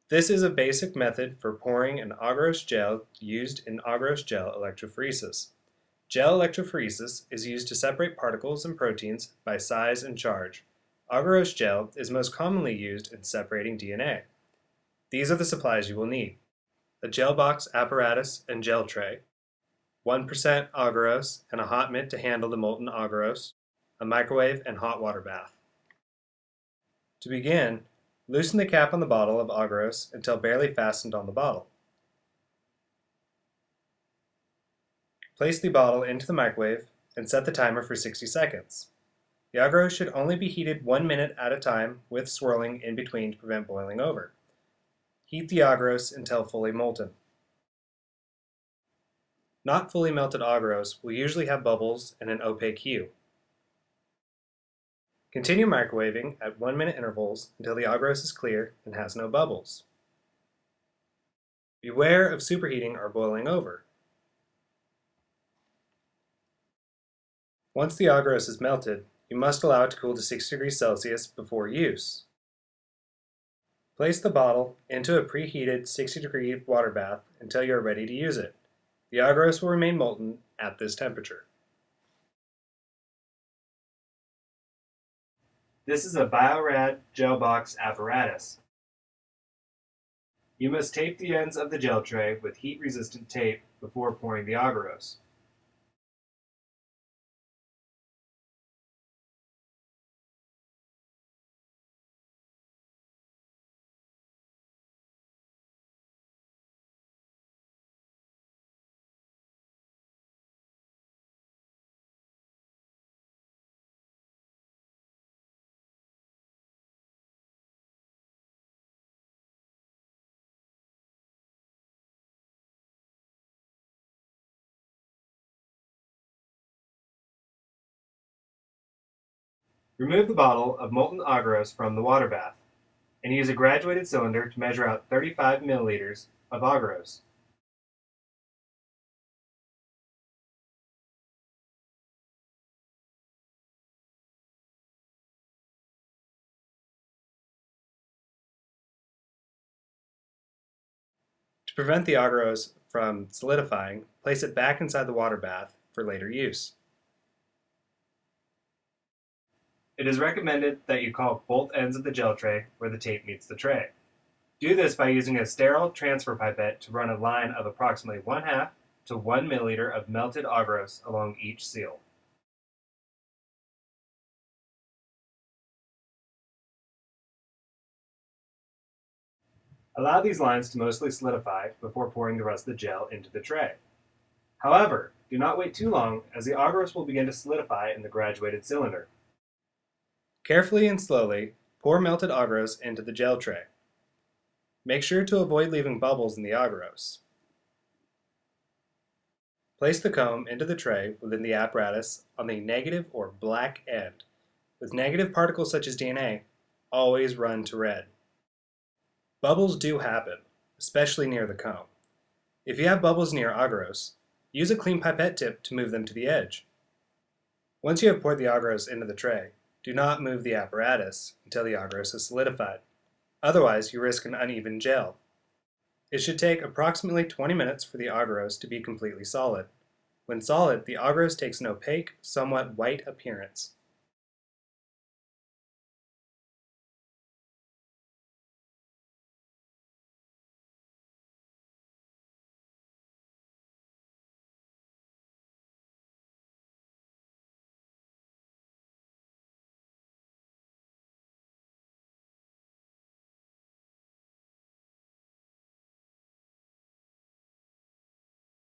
This is a basic method for pouring an agarose gel used in agarose gel electrophoresis. Gel electrophoresis is used to separate particles and proteins by size and charge. Agarose gel is most commonly used in separating DNA. These are the supplies you will need: a gel box apparatus and gel tray, 1% agarose and a hot mitt to handle the molten agarose, a microwave and hot water bath. To begin, loosen the cap on the bottle of agarose until barely fastened on the bottle. Place the bottle into the microwave and set the timer for 60 seconds. The agarose should only be heated 1 minute at a time with swirling in between to prevent boiling over. Heat the agarose until fully molten. Not fully melted agarose will usually have bubbles and an opaque hue. Continue microwaving at 1 minute intervals until the agarose is clear and has no bubbles. Beware of superheating or boiling over. Once the agarose is melted, you must allow it to cool to 60 degrees Celsius before use. Place the bottle into a preheated 60-degree water bath until you are ready to use it. The agarose will remain molten at this temperature. This is a Bio-rad gel box apparatus. You must tape the ends of the gel tray with heat-resistant tape before pouring the agarose. Remove the bottle of molten agarose from the water bath and use a graduated cylinder to measure out 35 milliliters of agarose. To prevent the agarose from solidifying, place it back inside the water bath for later use. It is recommended that you caulk both ends of the gel tray where the tape meets the tray. Do this by using a sterile transfer pipette to run a line of approximately 1/2 to 1 milliliter of melted agarose along each seal. Allow these lines to mostly solidify before pouring the rest of the gel into the tray. However, do not wait too long, as the agarose will begin to solidify in the graduated cylinder. Carefully and slowly pour melted agarose into the gel tray. Make sure to avoid leaving bubbles in the agarose. Place the comb into the tray within the apparatus on the negative or black end. With negative particles such as DNA, always run to red. Bubbles do happen, especially near the comb. If you have bubbles near agarose, use a clean pipette tip to move them to the edge. Once you have poured the agarose into the tray, do not move the apparatus until the agarose is solidified. Otherwise, you risk an uneven gel. It should take approximately 20 minutes for the agarose to be completely solid. When solid, the agarose takes an opaque, somewhat white appearance.